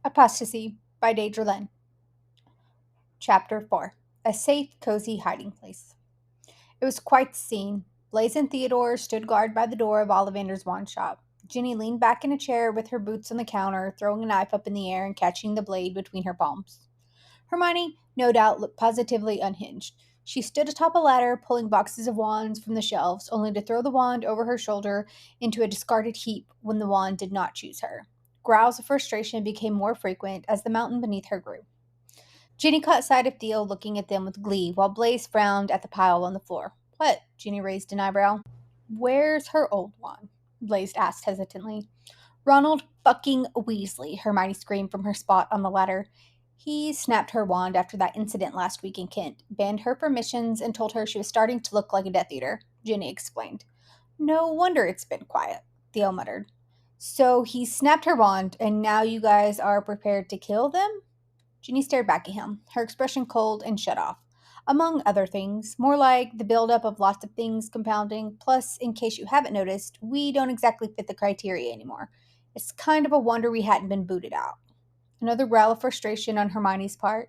Apostasy by Deydralinne. Chapter 4. A safe, cozy hiding place. It was quite the scene. Blaze and Theodore stood guard by the door of Ollivander's wand shop. Ginny leaned back in a chair with her boots on the counter, throwing a knife up in the air and catching the blade between her palms. Hermione, no doubt, looked positively unhinged. She stood atop a ladder, pulling boxes of wands from the shelves, only to throw the wand over her shoulder into a discarded heap when the wand did not choose her. Growls of frustration became more frequent as the mountain beneath her grew. Ginny caught sight of Theo looking at them with glee, while Blaze frowned at the pile on the floor. What? Ginny raised an eyebrow. Where's her old one? Blaze asked hesitantly. Ronald fucking Weasley, Hermione screamed from her spot on the ladder. He snapped her wand after that incident last week in Kent, banned her from missions, and told her she was starting to look like a Death Eater, Ginny explained. No wonder it's been quiet, Theo muttered. So he snapped her wand, and now you guys are prepared to kill them? Ginny stared back at him, her expression cold and shut off. Among other things, more like the buildup of lots of things compounding, plus, in case you haven't noticed, we don't exactly fit the criteria anymore. It's kind of a wonder we hadn't been booted out. Another growl of frustration on Hermione's part.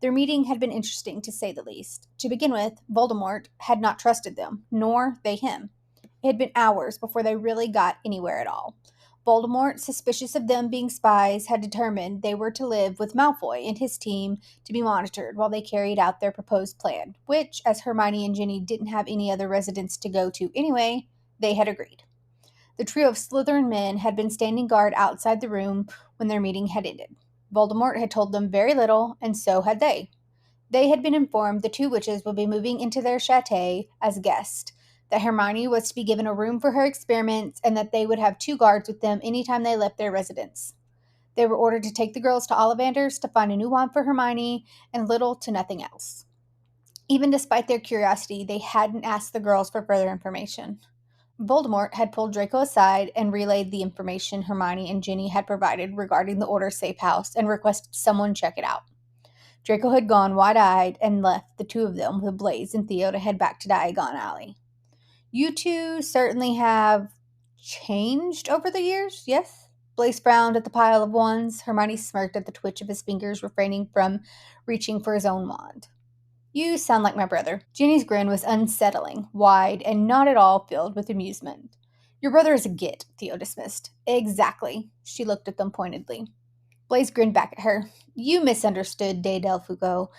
Their meeting had been interesting, to say the least. To begin with, Voldemort had not trusted them, nor they him. It had been hours before they really got anywhere at all. Voldemort, suspicious of them being spies, had determined they were to live with Malfoy and his team to be monitored while they carried out their proposed plan, which, as Hermione and Ginny didn't have any other residence to go to anyway, they had agreed. The trio of Slytherin men had been standing guard outside the room when their meeting had ended. Voldemort had told them very little, and so had they. They had been informed the two witches would be moving into their château as guests, that Hermione was to be given a room for her experiments, and that they would have two guards with them anytime they left their residence. They were ordered to take the girls to Ollivander's to find a new wand for Hermione, and little to nothing else. Even despite their curiosity, they hadn't asked the girls for further information. Voldemort had pulled Draco aside and relayed the information Hermione and Ginny had provided regarding the Order's safe house and requested someone check it out. Draco had gone wide-eyed and left the two of them with Blaze and Theo to head back to Diagon Alley. You two certainly have changed over the years, yes? Blaze frowned at the pile of wands. Hermione smirked at the twitch of his fingers, refraining from reaching for his own wand. You sound like my brother. Ginny's grin was unsettling, wide, and not at all filled with amusement. Your brother is a git, Theo dismissed. Exactly. She looked at them pointedly. Blaze grinned back at her. You misunderstood, Deydralinne.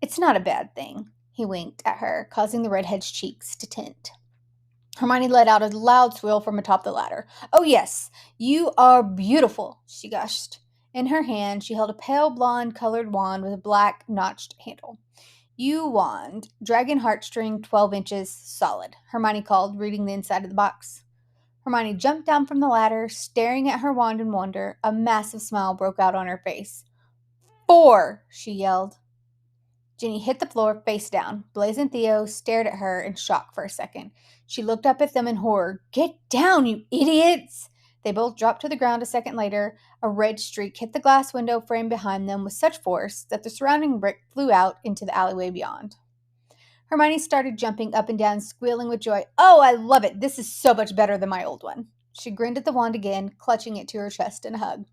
It's not a bad thing. He winked at her, causing the redhead's cheeks to tint. Hermione let out a loud squeal from atop the ladder. Oh, yes, you are beautiful, she gushed. In her hand, she held a pale blonde-colored wand with a black, notched handle. You wand, dragon heartstring, 12 inches, solid, Hermione called, reading the inside of the box. Hermione jumped down from the ladder, staring at her wand in wonder. A massive smile broke out on her face. 4, she yelled. Ginny hit the floor face down. Blaze and Theo stared at her in shock for a second. She looked up at them in horror. Get down, you idiots! They both dropped to the ground a second later. A red streak hit the glass window frame behind them with such force that the surrounding brick flew out into the alleyway beyond. Hermione started jumping up and down, squealing with joy. Oh, I love it! This is so much better than my old one. She grinned at the wand again, clutching it to her chest in a hug.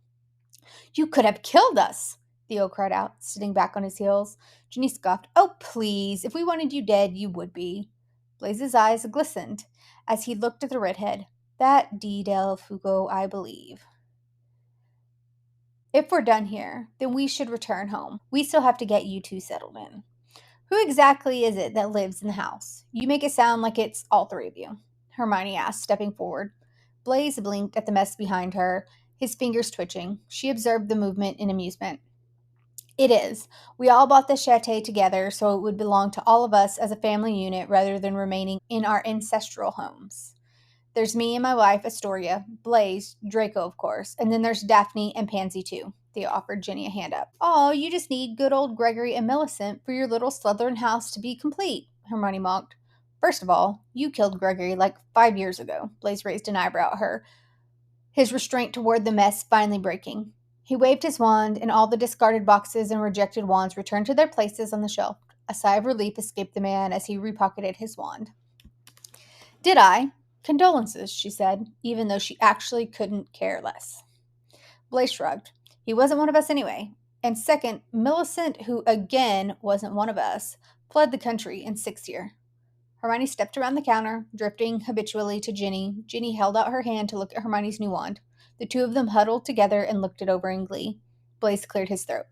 You could have killed us, Theo cried out, sitting back on his heels. Ginny scoffed. Oh, please, if we wanted you dead, you would be. Blaze's eyes glistened as he looked at the redhead. That Deydralinne, I believe. If we're done here, then we should return home. We still have to get you two settled in. Who exactly is it that lives in the house? You make it sound like it's all three of you, Hermione asked, stepping forward. Blaze blinked at the mess behind her, his fingers twitching. She observed the movement in amusement. It is. We all bought the château together, so it would belong to all of us as a family unit rather than remaining in our ancestral homes. There's me and my wife, Astoria, Blaze, Draco, of course, and then there's Daphne and Pansy, too. Theo offered Ginny a hand up. Oh, you just need good old Gregory and Millicent for your little Slytherin house to be complete, Hermione mocked. First of all, you killed Gregory like 5 years ago. Blaze raised an eyebrow at her, his restraint toward the mess finally breaking. He waved his wand, and all the discarded boxes and rejected wands returned to their places on the shelf. A sigh of relief escaped the man as he repocketed his wand. Did I? Condolences, she said, even though she actually couldn't care less. Blaze shrugged. He wasn't one of us anyway. And second, Millicent, who again wasn't one of us, fled the country in 6th year. Hermione stepped around the counter, drifting habitually to Ginny. Ginny held out her hand to look at Hermione's new wand. The two of them huddled together and looked it over in glee. Blaise cleared his throat.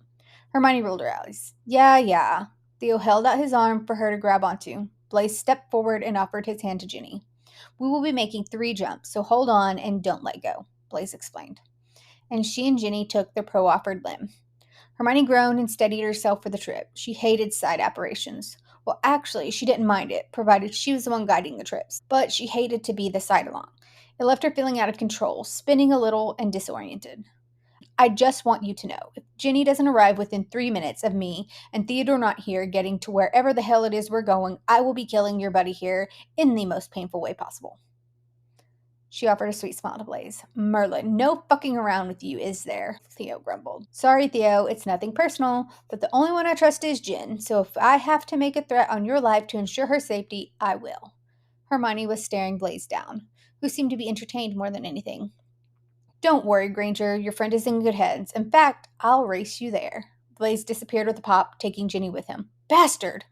Hermione rolled her eyes. Yeah. Theo held out his arm for her to grab onto. Blaise stepped forward and offered his hand to Ginny. We will be making 3 jumps, so hold on and don't let go, Blaise explained. And she and Ginny took the pro-offered limb. Hermione groaned and steadied herself for the trip. She hated side apparitions. Well, actually, she didn't mind it, provided she was the one guiding the trips. But she hated to be the side-along. It left her feeling out of control, spinning a little and disoriented. I just want you to know, if Ginny doesn't arrive within 3 minutes of me and Theodore not here getting to wherever the hell it is we're going, I will be killing your buddy here in the most painful way possible. She offered a sweet smile to Blaise. Merlin, no fucking around with you, is there? Theo grumbled. Sorry, Theo, it's nothing personal, but the only one I trust is Gin, so if I have to make a threat on your life to ensure her safety, I will. Hermione was staring Blaise down, who seemed to be entertained more than anything. Don't worry, Granger, your friend is in good hands. In fact, I'll race you there. Blaise disappeared with a pop, taking Ginny with him. Bastard!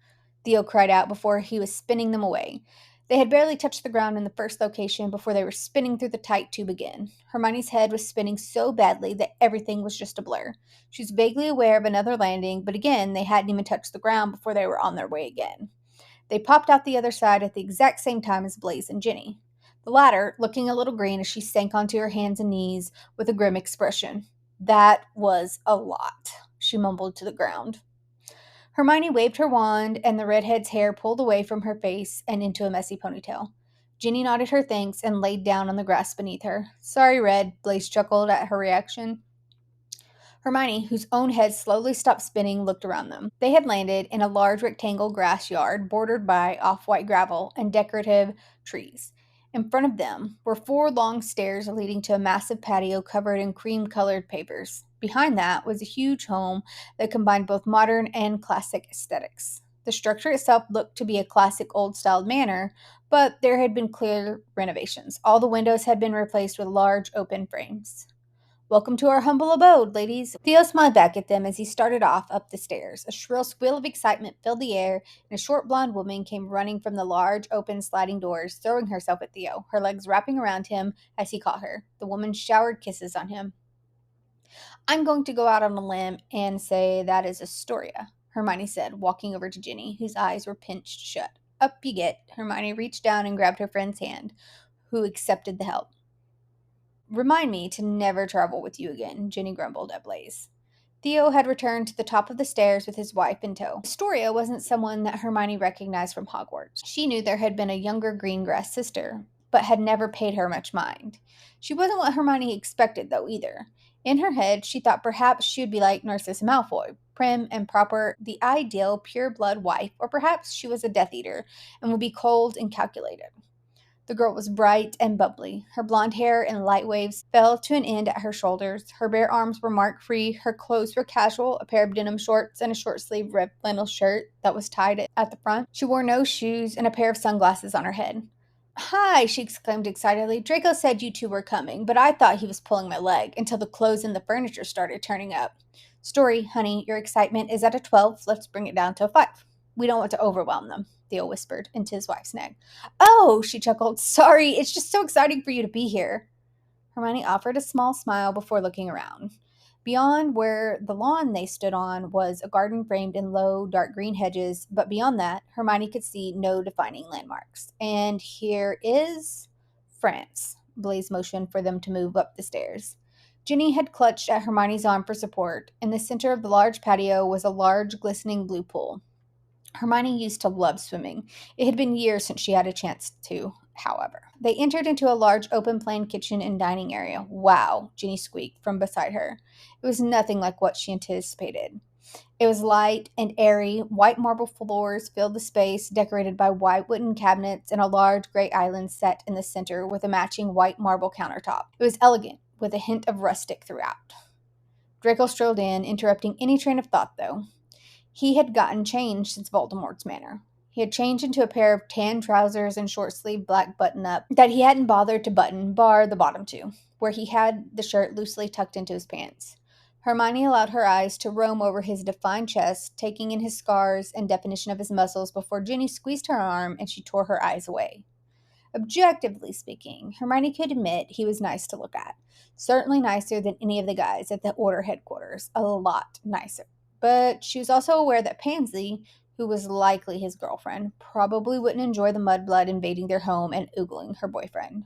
Theo cried out before he was spinning them away. They had barely touched the ground in the first location before they were spinning through the tight tube again. Hermione's head was spinning so badly that everything was just a blur. She was vaguely aware of another landing, but again, they hadn't even touched the ground before they were on their way again. They popped out the other side at the exact same time as Blaise and Ginny. The latter looking a little green as she sank onto her hands and knees with a grim expression. That was a lot, she mumbled to the ground. Hermione waved her wand, and the redhead's hair pulled away from her face and into a messy ponytail. Ginny nodded her thanks and laid down on the grass beneath her. Sorry, Red, Blaise chuckled at her reaction. Hermione, whose own head slowly stopped spinning, looked around them. They had landed in a large rectangle grass yard bordered by off-white gravel and decorative trees. In front of them were 4 long stairs leading to a massive patio covered in cream-colored pavers. Behind that was a huge home that combined both modern and classic aesthetics. The structure itself looked to be a classic old-styled manor, but there had been clear renovations. All the windows had been replaced with large open frames. Welcome to our humble abode, ladies. Theo smiled back at them as he started off up the stairs. A shrill squeal of excitement filled the air, and a short blonde woman came running from the large, open sliding doors, throwing herself at Theo, her legs wrapping around him as he caught her. The woman showered kisses on him. I'm going to go out on a limb and say that is Astoria, Hermione said, walking over to Ginny, whose eyes were pinched shut. Up you get. Hermione reached down and grabbed her friend's hand, who accepted the help. Remind me to never travel with you again, Ginny grumbled at Blaise. Theo had returned to the top of the stairs with his wife in tow. Astoria wasn't someone that Hermione recognized from Hogwarts. She knew there had been a younger Greengrass sister, but had never paid her much mind. She wasn't what Hermione expected, though, either. In her head, she thought perhaps she would be like Narcissa Malfoy, prim and proper, the ideal pure-blood wife, or perhaps she was a Death Eater and would be cold and calculated. The girl was bright and bubbly. Her blonde hair in light waves fell to an end at her shoulders. Her bare arms were mark-free. Her clothes were casual, a pair of denim shorts and a short-sleeved red flannel shirt that was tied at the front. She wore no shoes and a pair of sunglasses on her head. Hi, she exclaimed excitedly. Draco said you two were coming, but I thought he was pulling my leg until the clothes and the furniture started turning up. Story, honey, your excitement is at a 12. Let's bring it down to a 5. We don't want to overwhelm them, Theo whispered into his wife's neck. Oh, she chuckled. Sorry, it's just so exciting for you to be here. Hermione offered a small smile before looking around. Beyond where the lawn they stood on was a garden framed in low, dark green hedges, but beyond that, Hermione could see no defining landmarks. And here is France. Blaise motioned for them to move up the stairs. Ginny had clutched at Hermione's arm for support. In the center of the large patio was a large, glistening blue pool. Hermione used to love swimming. It had been years since she had a chance to, however. They entered into a large open-plan kitchen and dining area. Wow, Ginny squeaked from beside her. It was nothing like what she anticipated. It was light and airy. White marble floors filled the space, decorated by white wooden cabinets, and a large gray island set in the center with a matching white marble countertop. It was elegant, with a hint of rustic throughout. Draco strolled in, interrupting any train of thought, though. He had gotten changed since Voldemort's manor. He had changed into a pair of tan trousers and short-sleeved black button-up that he hadn't bothered to button, bar the bottom two, where he had the shirt loosely tucked into his pants. Hermione allowed her eyes to roam over his defined chest, taking in his scars and definition of his muscles before Ginny squeezed her arm and she tore her eyes away. Objectively speaking, Hermione could admit he was nice to look at. Certainly nicer than any of the guys at the Order headquarters. A lot nicer. But she was also aware that Pansy, who was likely his girlfriend, probably wouldn't enjoy the mudblood invading their home and oogling her boyfriend.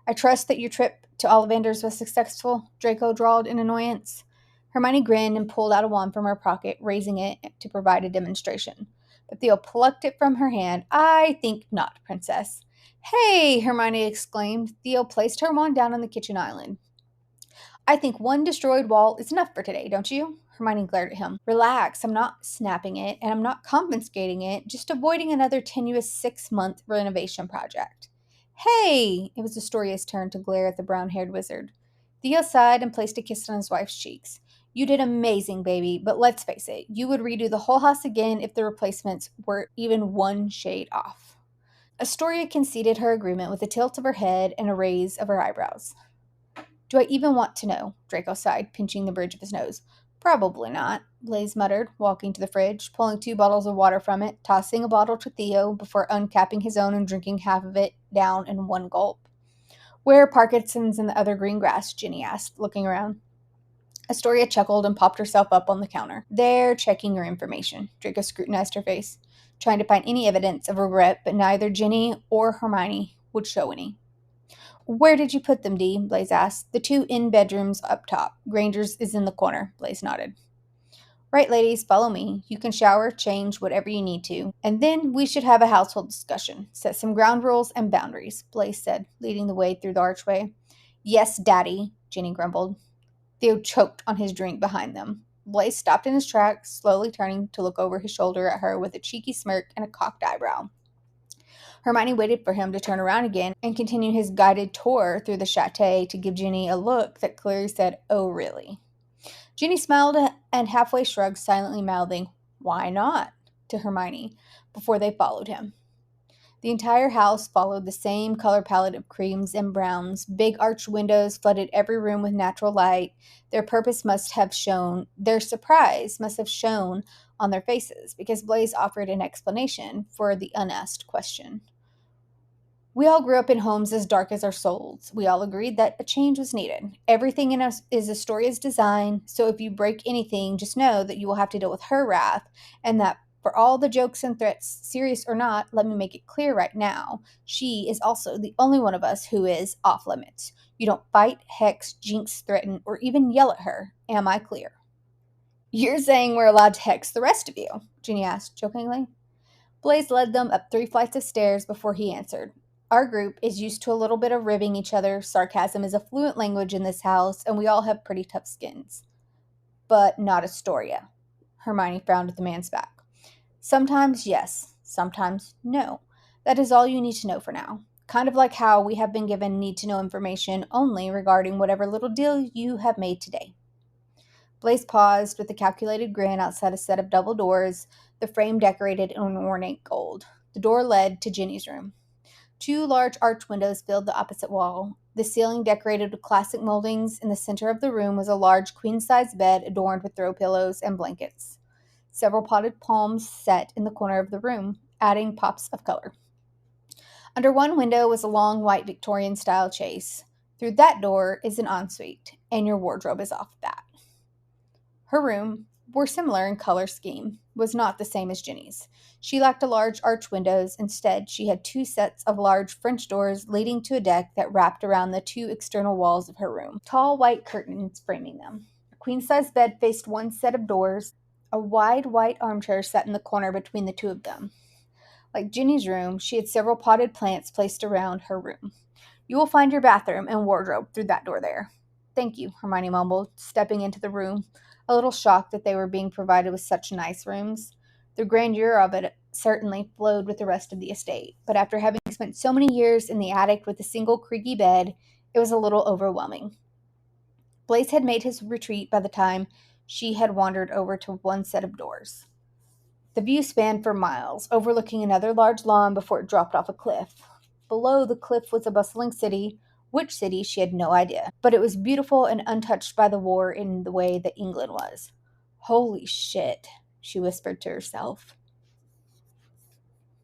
I trust that your trip to Ollivander's was successful, Draco drawled in annoyance. Hermione grinned and pulled out a wand from her pocket, raising it to provide a demonstration. But Theo plucked it from her hand. I think not, Princess. Hey, Hermione exclaimed. Theo placed her wand down on the kitchen island. I think one destroyed wall is enough for today, don't you? Hermione glared at him. Relax, I'm not snapping it, and I'm not confiscating it, just avoiding another tenuous 6-month renovation project. Hey! It was Astoria's turn to glare at the brown-haired wizard. Theo sighed and placed a kiss on his wife's cheeks. You did amazing, baby, but let's face it, you would redo the whole house again if the replacements were even one shade off. Astoria conceded her agreement with a tilt of her head and a raise of her eyebrows. Do I even want to know? Draco sighed, pinching the bridge of his nose. Probably not, Blaise muttered, walking to the fridge, pulling 2 bottles of water from it, tossing a bottle to Theo before uncapping his own and drinking half of it down in one gulp. Where are Parkinson's and the other green grass? Ginny asked, looking around. Astoria chuckled and popped herself up on the counter. They're checking your information. Draco scrutinized her face, trying to find any evidence of regret, but neither Ginny or Hermione would show any. Where did you put them, Dee? Blaise asked. The 2 in-bedrooms up top. Granger's is in the corner. Blaise nodded. Right, ladies, follow me. You can shower, change, whatever you need to. And then we should have a household discussion. Set some ground rules and boundaries, Blaise said, leading the way through the archway. Yes, Daddy, Ginny grumbled. Theo choked on his drink behind them. Blaise stopped in his tracks, slowly turning to look over his shoulder at her with a cheeky smirk and a cocked eyebrow. Hermione waited for him to turn around again and continue his guided tour through the château to give Ginny a look that clearly said, oh, really? Ginny smiled and halfway shrugged, silently mouthing, why not, to Hermione, before they followed him. The entire house followed the same color palette of creams and browns. Big arched windows flooded every room with natural light. Their surprise must have shown on their faces, because Blaise offered an explanation for the unasked question. We all grew up in homes as dark as our souls. We all agreed that a change was needed. Everything in us is Astoria's design, so if you break anything, just know that you will have to deal with her wrath, and that for all the jokes and threats, serious or not, let me make it clear right now, she is also the only one of us who is off limits. You don't fight, hex, jinx, threaten, or even yell at her. Am I clear? You're saying we're allowed to hex the rest of you? Ginny asked jokingly. Blaise led them up 3 flights of stairs before he answered. Our group is used to a little bit of ribbing each other. Sarcasm is a fluent language in this house, and we all have pretty tough skins. But not Astoria. Hermione frowned at the man's back. Sometimes yes, sometimes no. That is all you need to know for now. Kind of like how we have been given need-to-know information only regarding whatever little deal you have made today. Blaise paused with a calculated grin outside a set of double doors, the frame decorated in ornate gold. The door led to Ginny's room. 2 large arched windows filled the opposite wall. The ceiling decorated with classic moldings. In the center of the room was a large queen-size bed adorned with throw pillows and blankets. Several potted palms set in the corner of the room, adding pops of color. Under one window was a long white Victorian-style chaise. Through that door is an ensuite, and your wardrobe is off that. Her room, were similar in color scheme, was not the same as Ginny's. She lacked a large arch windows. Instead, she had 2 sets of large French doors leading to a deck that wrapped around the 2 external walls of her room, tall white curtains framing them. A queen-size bed faced one set of doors. A wide white armchair sat in the corner between the 2 of them. Like Ginny's room, she had several potted plants placed around her room. You will find your bathroom and wardrobe through that door there. Thank you, Hermione mumbled, stepping into the room, a little shocked that they were being provided with such nice rooms. The grandeur of it certainly flowed with the rest of the estate, but after having spent so many years in the attic with a single creaky bed, it was a little overwhelming. Blaise had made his retreat by the time she had wandered over to one set of doors. The view spanned for miles, overlooking another large lawn before it dropped off a cliff. Below the cliff was a bustling city, Which city, she had no idea. But it was beautiful and untouched by the war in the way that England was. Holy shit, she whispered to herself.